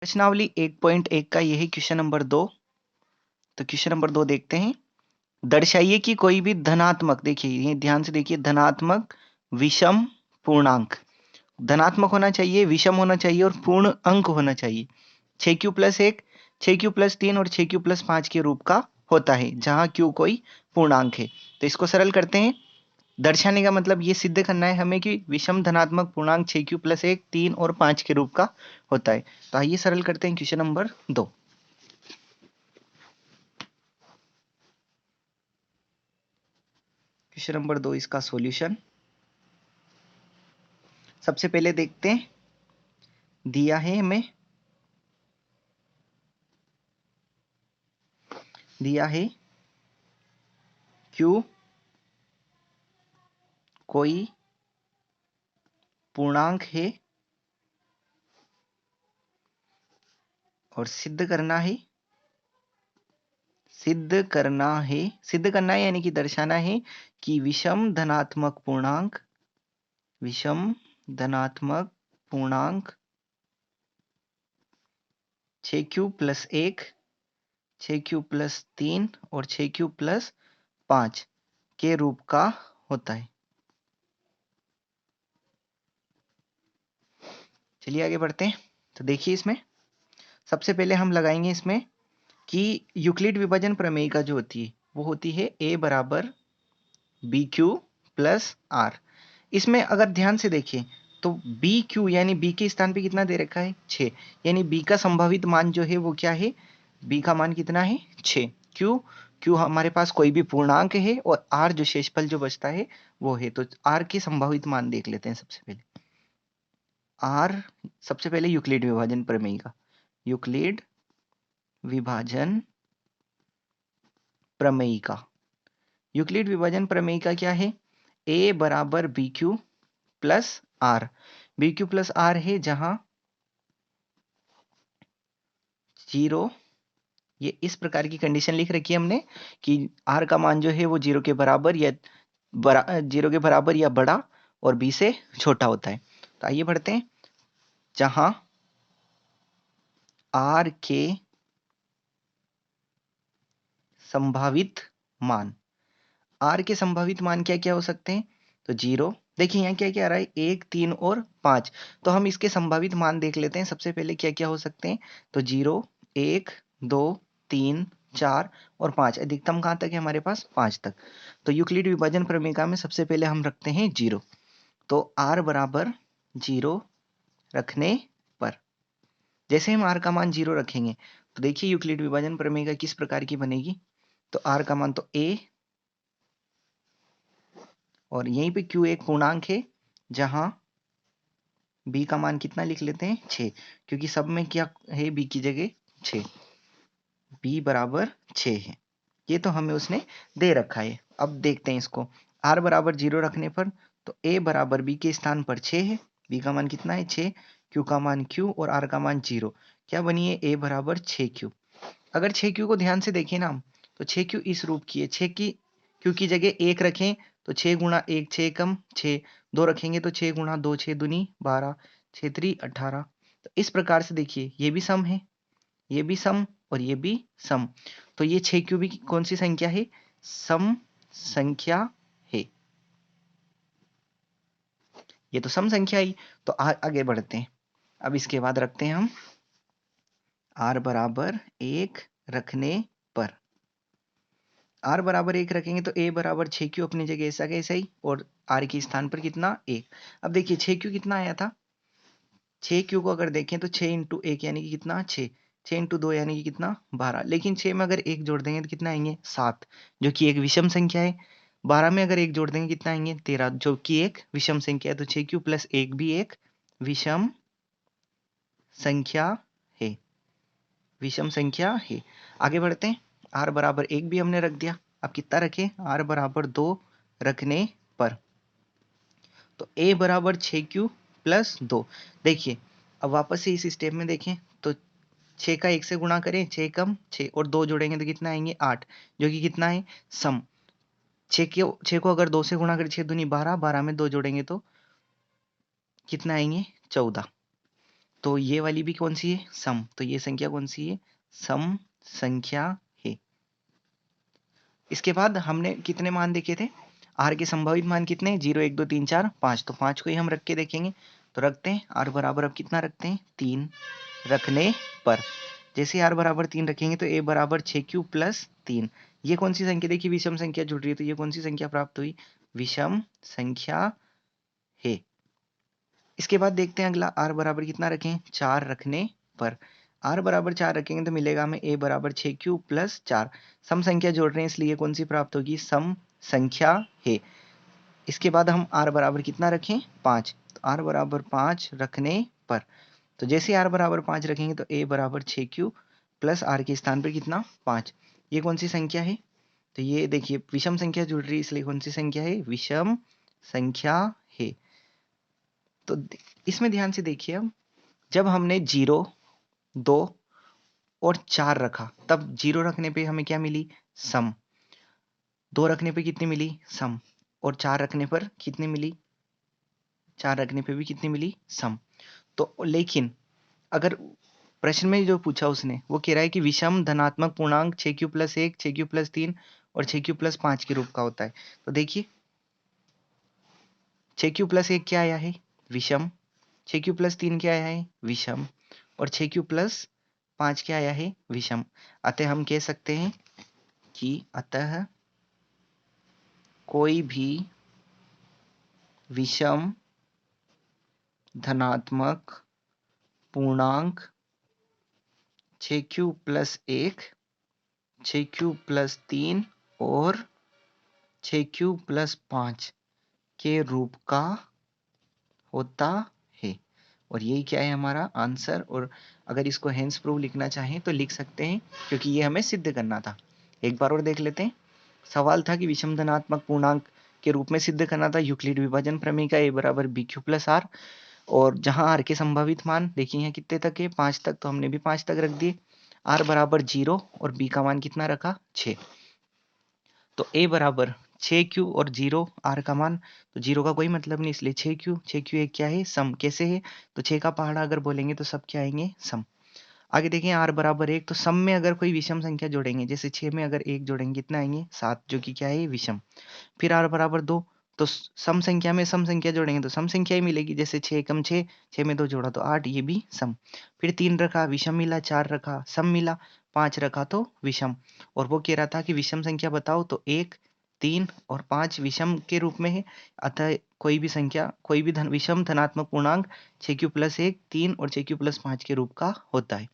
प्रश्नावली 1.1 का यही क्वेश्चन नंबर 2। तो क्वेश्चन नंबर 2 देखते हैं। दर्शाइए कि कोई भी धनात्मक, देखिए ये ध्यान से देखिए, धनात्मक विषम पूर्णांक धनात्मक होना चाहिए, विषम होना चाहिए और पूर्ण अंक होना चाहिए। 6q+1, 6q+3 और 6q+5 के रूप का होता है जहां q कोई पूर्णांक है। तो इसको सरल करते हैं। दर्शाने का मतलब ये सिद्ध करना है हमें कि विषम धनात्मक पूर्णांक 6q+1, 3 और 5 के रूप का होता है। तो आइए सरल करते हैं क्वेश्चन नंबर 2। क्वेश्चन नंबर 2 इसका सॉल्यूशन सबसे पहले देखते हैं। दिया है हमें, दिया है q कोई पूर्णांक है और सिद्ध करना है, सिद्ध करना है यानी कि दर्शाना है कि विषम धनात्मक पूर्णांक 6q+1, 6q+3 और 6q+5 के रूप का होता है। चलिए आगे बढ़ते हैं। तो देखिए इसमें सबसे पहले हम लगाएंगे इसमें कि यूक्लिड विभाजन प्रमेय का जो होती है वो होती है a बराबर BQ+R। इसमें अगर ध्यान से देखें तो BQ यानी B के स्थान पे कितना दे रखा है 6, यानी B का संभावित मान जो है वो क्या है, B का मान कितना है 6। Q हमारे पास कोई भी पूर्णांक है और R जो शेषफल जो बचता है वो है। तो R के संभावित मान देख लेते हैं सबसे पहले। R सबसे पहले यूक्लिड विभाजन प्रमेय का, यूक्लिड विभाजन प्रमेय का, यूक्लिड विभाजन प्रमेय का क्या है, a बराबर BQ+R। BQ+R है जहां 0, ये इस प्रकार की कंडीशन लिख रखी है हमने कि R का मान जो है वो 0 के बराबर या 0 के बराबर या बड़ा और B से छोटा होता है। तो आइए बढ़ते हैं। जहां R के संभावित मान, R के संभावित मान क्या क्या हो सकते हैं, तो 0, देखिए यहाँ क्या क्या आ रहा है 1, 3 और 5। तो हम इसके संभावित मान देख लेते हैं। सबसे पहले क्या क्या हो सकते हैं, तो 0, 1, 2, 3, 4 और 5। अधिकतम कहाँ तक है हमारे पास 5 तक। तो यूक्लिड विभाजन प्रमेय में सबसे पहले हम रखते हैं 0। तो R बराबर 0 रखने पर, जैसे हम R का मान 0 रखेंगे तो देखिए यूक्लिड विभाजन प्रमेय किस प्रकार की बनेगी। तो R का मान तो a, और यहीं पे q एक पूर्णांक है जहां b का मान कितना लिख लेते हैं 6, क्योंकि सब में क्या है b की जगह 6, b बराबर 6 है। ये तो हमें उसने दे रखा है। अब देखते हैं इसको, r बराबर 0 रखने पर तो a बराबर b के स्थान पर 6 है, b का मान कितना है 6, q का मान q और r का मान 0, क्या बनी है a बराबर 6q। अगर 6q को ध्यान से देखें ना हम, तो 6q इस रूप की है, 6 की q की जगह 1 रखें तो 6 गुणा 1 6 कम 6, 2 रखेंगे तो 6 गुणा 2 6 दूनी 12, 6 3 18। तो इस प्रकार से देखिए ये भी सम है, ये भी सम और ये भी सम। तो ये 6q भी कौन सी संख्या है, सम संख्या है। ये तो सम संख्या ही। तो आगे बढ़ते हैं। अब इसके बाद रखते हैं हम r बराबर 1 रखने पर, r बराबर 1 रखेंगे तो a बराबर 6q अपनी जगह ऐसा कैसा ही, और r के स्थान पर कितना 1। अब देखिए 6q कितना आया था, 6q को अगर देखें तो 6 इंटू 1 यानी कि कितना 6, 6 इंटू 2 यानी कि कितना 12, लेकिन 6 में अगर 1 जोड़ देंगे तो कितना आएंगे 7, जो कि एक विषम संख्या है। 12 में अगर 1 जोड़ देंगे कितना आएंगे 13, जो कि एक विषम संख्या है। तो 6q+1 भी एक विषम संख्या है, विषम संख्या है। आगे बढ़ते हैं। r बराबर 1 भी हमने रख दिया। अब कितना रखें, r बराबर 2 रखने पर, तो a बराबर 6q+2। देखिए अब वापस से इस स्टेप में देखें तो 6 का 1 से गुणा करें 6 कम 6 और 2 जोड़ेंगे तो कितना आएंगे 8, जो कि कितना है सम। 6 को अगर 2 से गुणा करें 6 दूनी 12, 12 में 2 जोड़ेंगे तो कितना आएंगे 14। तो ये वाली भी कौन सी है? सम। तो ये संख्या कौन सी है? सम संख्या है। इसके बाद हमने कितने मान देखे थे? आर के संभावित मान कितने? 0 1 2 3 4 5। तो 5 को ही हम रख के देखेंगे। तो रखते हैं आर बराबर, अब कितना रखते हैं? 3 रखने पर। जैसे आर बराबर 3 रखेंगे तो ए बराबर 6q प्लस 3। ये कौन सी संख्या? देखिए विषम संख्या जुड़ रही है, तो ये कौन सी संख्या प्राप्त हुई? विषम संख्या है। इसके बाद देखते हैं अगला, आर बराबर कितना रखें? 4 रखने पर। आर बराबर 4 रखेंगे तो मिलेगा हमें ए बराबर 6q प्लस 4। सम संख्या जोड़ रहे हैं इसलिए कौन सी प्राप्त होगी? सम संख्या है। इसके बाद हम आर बराबर कितना रखें? 5। तो आर बराबर 5 रखने पर। तो जैसे आर बराबर 5 रखेंगे तो ए बराबर 6q प्लस आर के स्थान पर कितना? 5। ये कौन सी संख्या है? तो ये देखिए विषम संख्या जुड़ रही है इसलिए कौन सी संख्या है? विषम संख्या है। तो इसमें ध्यान से देखिए, अब जब हमने 0 2 और 4 रखा तब 0 रखने पे हमें क्या मिली? सम। 2 रखने पे कितनी मिली? सम। और 4 रखने पर कितनी मिली? 4 रखने पे भी कितनी मिली? सम। तो लेकिन अगर प्रश्न में जो पूछा उसने वो कह रहा है कि विषम धनात्मक पूर्णांक 6q प्लस 1 6q प्लस 3 और 6q प्लस 5 के रूप का होता है। तो देखिए 6q प्लस 1 क्या आया है? विषम। 6q प्लस 3 क्या आया है? विषम। और 6q प्लस 5 क्या आया है? विषम। अतः हम कह सकते हैं कि अतः कोई भी विषम धनात्मक पूर्णांक 6q प्लस 1 6q प्लस 3 और 6q प्लस 5 के रूप का होता है। और यही क्या है? हमारा आंसर। और अगर इसको हेंस प्रूव लिखना चाहें तो लिख सकते हैं, क्योंकि ये हमें सिद्ध करना था। एक बार और देख लेते हैं। सवाल था कि विषम धनात्मक पूर्णांक के रूप में सिद्ध करना था यूक्लिड विभाजन प्रमेय का ए बराबर बी क्यू प्लस आर। और जहां आर के संभावित मान देखिए हैं कितने तक है? 5 तक। तो हमने भी 5 तक रख दिए। आर बराबर 0 और बी का मान कितना रखा? 6। तो ए बराबर 6q और 0 आर का मान। तो 0 का कोई मतलब नहीं इसलिए 6q। 6q एक क्या है? सम। कैसे है? तो 6 का पहाड़ा अगर बोलेंगे तो सब क्या आएंगे? सम। आगे देखें आर बराबर 1। तो सम में अगर कोई विषम संख्या जोड़ेंगे, जैसे 6 में अगर 1 जोड़ेंगे कितना आएंगे? 7, जो कि क्या है? विषम। फिर आर बराबर 2। तो सम संख्या में सम संख्या जोड़ेंगे तो सम संख्या ही मिलेगी। जैसे 6 कम 6, 6 में 2 जोड़ा तो 8, ये भी सम। फिर 3 रखा विषम मिला, 4 रखा सम मिला, 5 रखा तो विषम। और वो कह रहा था कि विषम संख्या बताओ, तो 1 3 और 5 विषम के रूप में है। अतः कोई भी संख्या, कोई भी विषम धनात्मक पूर्णांक 6q प्लस 1 3 और 6q प्लस 5 के रूप का होता है।